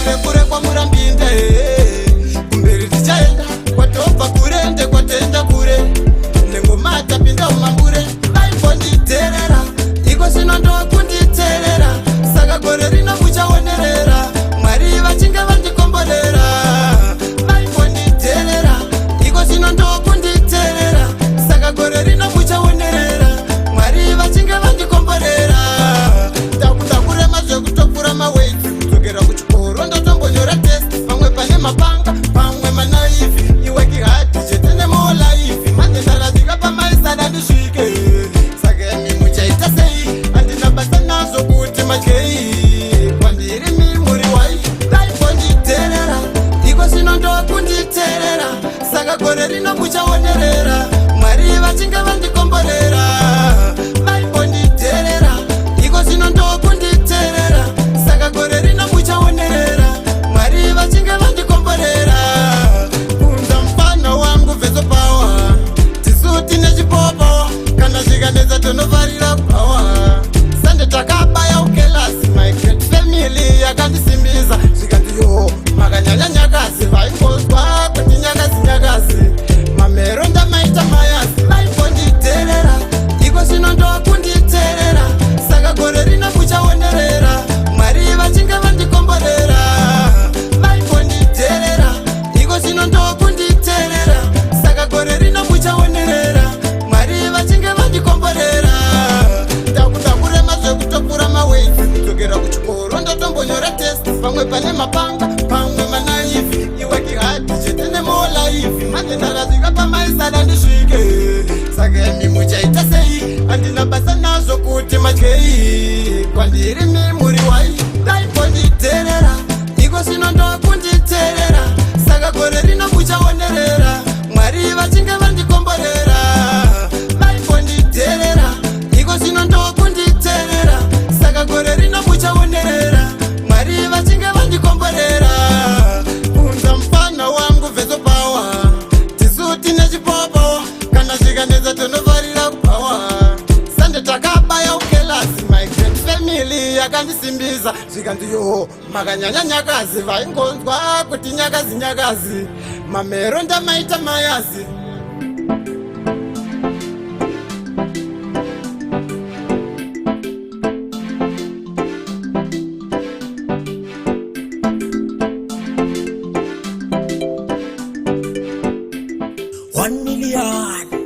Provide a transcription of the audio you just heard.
kure kure kwa Murambinde. Kumberi tichaenda kwatobva kurende kwatenda kure nengoma tapinda mumambure vaimbonditerera iko zvino ndokunditerera saka gore rino muchaonerera Mwari vachinge vandikomborera vaimbonditerera iko zvino ndokunditerera saka gore rino muchaonerera Mwari vachinge vandikomborera ndakunda kurema zvekutopfura maweiti kudzokera kuchikoro ndotombonyora test pamwe pane mapanga pamwe manaivi iweki hati chetene molaivi manje ndakasvika pamaisada ndisvike saka imi muchaita sei handina basa nazvo kuti madyei kwandiri mimuri wai daimbonditerera iko zvino ndokunditerera saka gore rino muchaonerera Mwari vachinge vandikomborera vaimbonditerera iko zvino ndokunditerera saka gore rino muchaonerera Mwari vachinge vandikomborera kunza mufana wangu vhezo pawa tisuti nechipopo kana zvikanetsa tonofarira pawa sande takabaya ukelasi my great family yakandisimbisa zvikati yo makanyanya nyakasi vaingozwa kuti nyakasi nyakasi mamero ndamaita mayasi vaimbonditerera iko zvino ndokunditerera saka gore rino muchaonerera Mwari vachinge vandikomborera vaimbonditerera iko zvino ndokunditerera saka gore rino muchaonerera Mwari vachinge vandikomborera ndakunda kurema zvekutopfura maweiti kudzokera kuchikoro ndotombonyora test pamwe pane mapanga pamwe manaivi iweki hati chetene molaivi manje ndakasvika pamaisada ndisvike saka imi muchaita sei handina basa nazvo kuti madyei kwandiri mimuri wai daimbonditerera iko zvino ndokunditerera saka gore rino muchaonerera Mwari vachinge vandikomborera vaimbonditerera iko zvino ndokunditerera saka gore rino muchaonerera Mwari vachinge vandikomborera kunza mufana wangu vhezo pawa tisuti nechipopo kana zvikanetsa tonofarira kupawa sande takabaya ukelasi my great family yakandisimbisa zvikanzi yo makanyanya nyakasi vaingonzwa kuti nyakasi nyakasi mamero ndamaita mayasi $1 million.